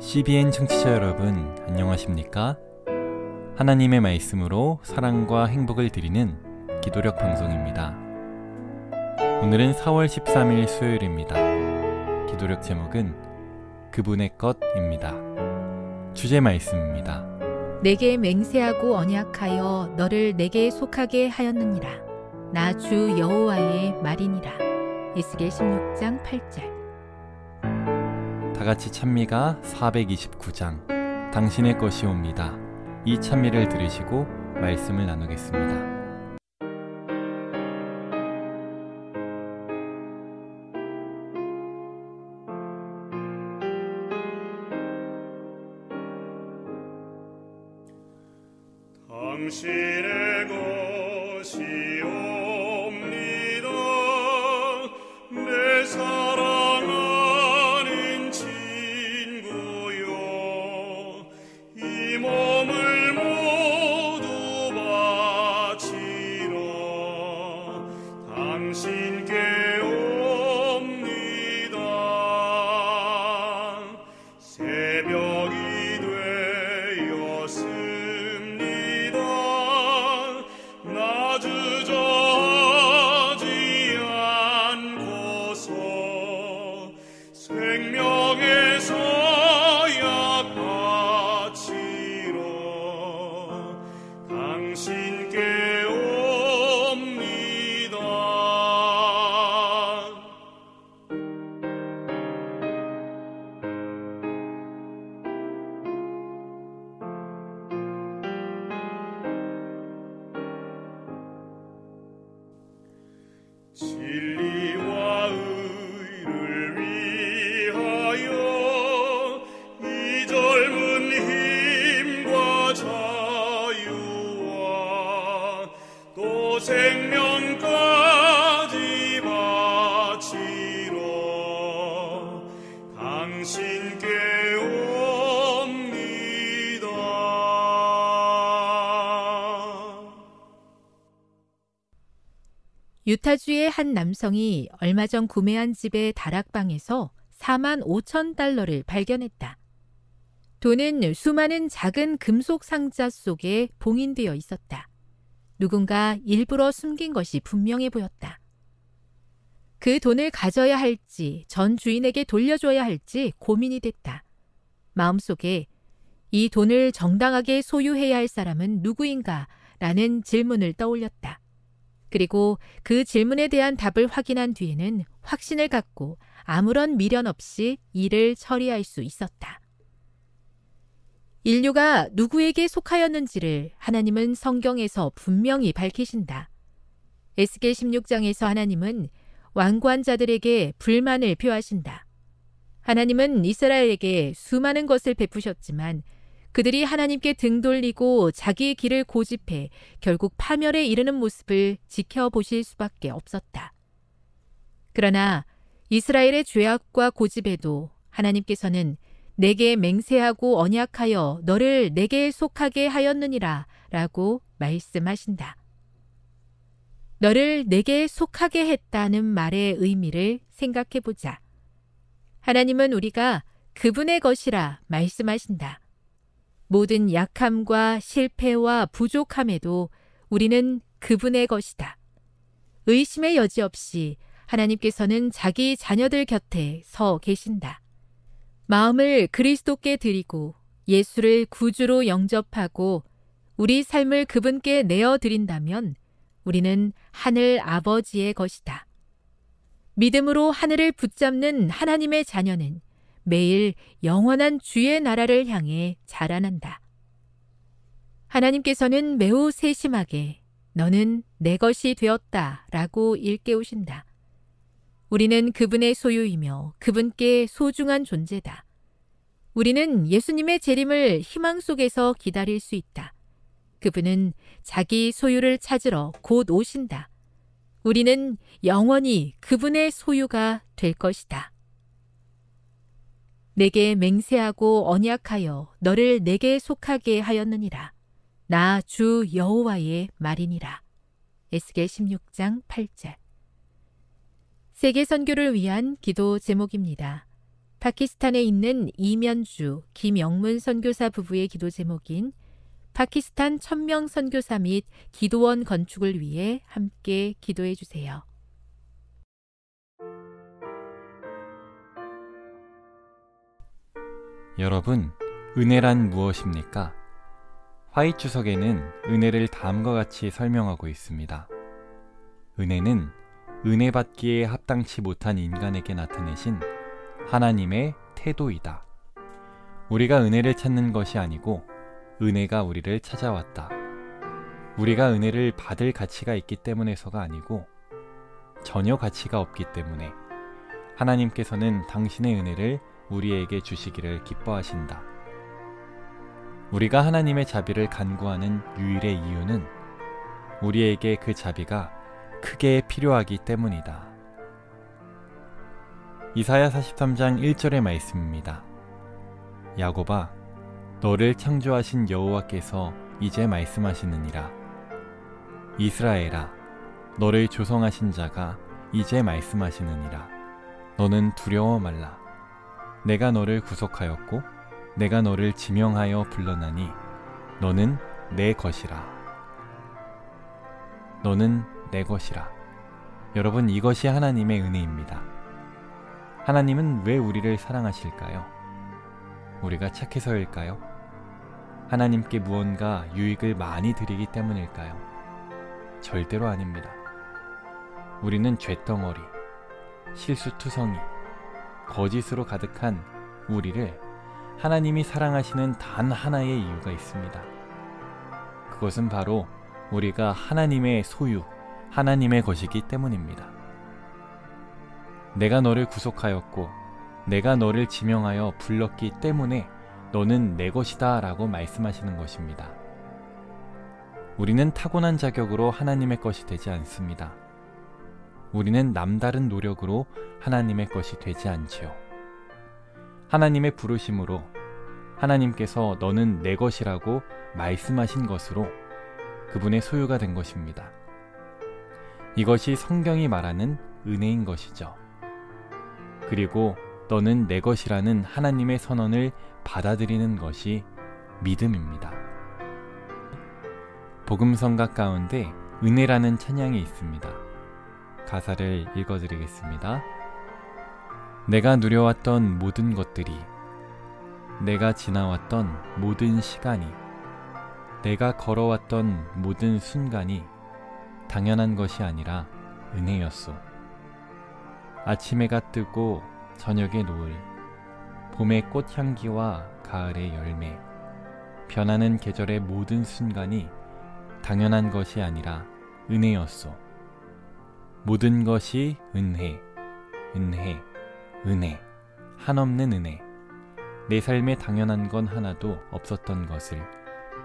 CBN 청취자 여러분, 안녕하십니까? 하나님의 말씀으로 사랑과 행복을 드리는 기도력 방송입니다. 오늘은 4월 13일 수요일입니다. 기도력 제목은 그분의 것입니다. 주제 말씀입니다. 내게 맹세하고 언약하여 너를 내게 속하게 하였느니라. 나 주 여호와의 말이니라. 에스겔 16장 8절. 다같이 찬미가 429장 당신의 것이옵니다. 이 찬미를 들으시고 말씀을 나누겠습니다. 당신의 것이옵니다. 내 사랑하는 친구요, 이 몸을 모두 바치러 당신께 옵니다. 새벽이 되었습니다. 나 주저하지 않고서 생명의 서약 바치러 당신께 옵니다. 진리와 의를 위하여 이 젊은 힘과 자유와 또 생명까지 바치러 당신께 옵니다. 유타주의 한 남성이 얼마 전 구매한 집의 다락방에서 45,000달러를 발견했다. 돈은 수많은 작은 금속 상자 속에 봉인되어 있었다. 누군가 일부러 숨긴 것이 분명해 보였다. 그 돈을 가져야 할지 전 주인에게 돌려줘야 할지 고민이 됐다. 마음속에 이 돈을 정당하게 소유해야 할 사람은 누구인가? 라는 질문을 떠올렸다. 그리고 그 질문에 대한 답을 확인한 뒤에는 확신을 갖고 아무런 미련 없이 일을 처리할 수 있었다. 인류가 누구에게 속하였는지를 하나님은 성경에서 분명히 밝히신다. 에스겔 16장에서 하나님은 완고한 자들에게 불만을 표하신다. 하나님은 이스라엘에게 수많은 것을 베푸셨지만 그들이 하나님께 등 돌리고 자기의 길을 고집해 결국 파멸에 이르는 모습을 지켜보실 수밖에 없었다. 그러나 이스라엘의 죄악과 고집에도 하나님께서는 내게 맹세하고 언약하여 너를 내게 속하게 하였느니라 라고 말씀하신다. 너를 내게 속하게 했다는 말의 의미를 생각해보자. 하나님은 우리가 그분의 것이라 말씀하신다. 모든 약함과 실패와 부족함에도 우리는 그분의 것이다. 의심의 여지 없이 하나님께서는 자기 자녀들 곁에 서 계신다. 마음을 그리스도께 드리고 예수를 구주로 영접하고 우리 삶을 그분께 내어드린다면 우리는 하늘 아버지의 것이다. 믿음으로 하늘을 붙잡는 하나님의 자녀는 매일 영원한 주의 나라를 향해 자라난다. 하나님께서는 매우 세심하게 너는 내 것이 되었다 라고 일깨우신다. 우리는 그분의 소유이며 그분께 소중한 존재다. 우리는 예수님의 재림을 희망 속에서 기다릴 수 있다. 그분은 자기 소유를 찾으러 곧 오신다. 우리는 영원히 그분의 소유가 될 것이다. 내게 맹세하고 언약하여 너를 내게 속하게 하였느니라. 나 주 여호와의 말이니라. 에스겔 16장 8절. 세계 선교를 위한 기도 제목입니다. 파키스탄에 있는 이면주, 김영문 선교사 부부의 기도 제목인 파키스탄 1000명 선교사 및 기도원 건축을 위해 함께 기도해 주세요. 여러분, 은혜란 무엇입니까? 화이 주석에는 은혜를 다음과 같이 설명하고 있습니다. 은혜는 은혜 받기에 합당치 못한 인간에게 나타내신 하나님의 태도이다. 우리가 은혜를 찾는 것이 아니고 은혜가 우리를 찾아왔다. 우리가 은혜를 받을 가치가 있기 때문에서가 아니고 전혀 가치가 없기 때문에 하나님께서는 당신의 은혜를 우리에게 주시기를 기뻐하신다. 우리가 하나님의 자비를 간구하는 유일의 이유는 우리에게 그 자비가 크게 필요하기 때문이다. 이사야 43장 1절의 말씀입니다. 야곱아, 너를 창조하신 여호와께서 이제 말씀하시느니라. 이스라엘아, 너를 조성하신 자가 이제 말씀하시느니라. 너는 두려워 말라. 내가 너를 구속하였고 내가 너를 지명하여 불러나니 너는 내 것이라. 너는 내 것이라. 여러분, 이것이 하나님의 은혜입니다. 하나님은 왜 우리를 사랑하실까요? 우리가 착해서일까요? 하나님께 무언가 유익을 많이 드리기 때문일까요? 절대로 아닙니다. 우리는 죄덩어리, 실수투성이, 거짓으로 가득한 우리를 하나님이 사랑하시는 단 하나의 이유가 있습니다. 그것은 바로 우리가 하나님의 소유, 하나님의 것이기 때문입니다. 내가 너를 구속하였고 내가 너를 지명하여 불렀기 때문에 너는 내 것이다 라고 말씀하시는 것입니다. 우리는 타고난 자격으로 하나님의 것이 되지 않습니다. 우리는 남다른 노력으로 하나님의 것이 되지 않지요. 하나님의 부르심으로 하나님께서 너는 내 것이라고 말씀하신 것으로 그분의 소유가 된 것입니다. 이것이 성경이 말하는 은혜인 것이죠. 그리고 너는 내 것이라는 하나님의 선언을 받아들이는 것이 믿음입니다. 복음성가 가운데 은혜라는 찬양이 있습니다. 가사를 읽어드리겠습니다. 내가 누려왔던 모든 것들이, 내가 지나왔던 모든 시간이, 내가 걸어왔던 모든 순간이 당연한 것이 아니라 은혜였소. 아침해가 뜨고 저녁의 노을, 봄의 꽃향기와 가을의 열매, 변하는 계절의 모든 순간이 당연한 것이 아니라 은혜였소. 모든 것이 은혜, 은혜, 은혜, 한없는 은혜. 내 삶에 당연한 건 하나도 없었던 것을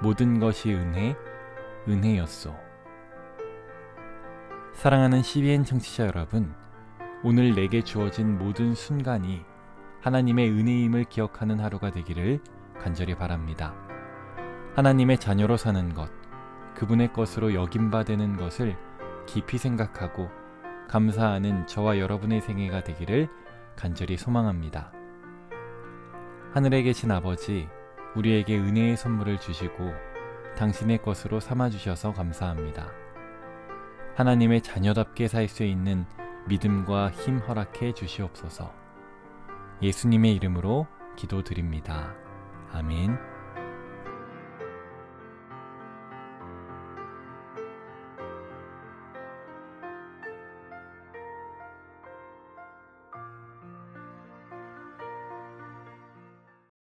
모든 것이 은혜, 은혜였소. 사랑하는 CBN 청취자 여러분, 오늘 내게 주어진 모든 순간이 하나님의 은혜임을 기억하는 하루가 되기를 간절히 바랍니다. 하나님의 자녀로 사는 것, 그분의 것으로 여김받는 것을 깊이 생각하고 감사하는 저와 여러분의 생애가 되기를 간절히 소망합니다. 하늘에 계신 아버지, 우리에게 은혜의 선물을 주시고 당신의 것으로 삼아주셔서 감사합니다. 하나님의 자녀답게 살 수 있는 믿음과 힘 허락해 주시옵소서. 예수님의 이름으로 기도드립니다. 아멘.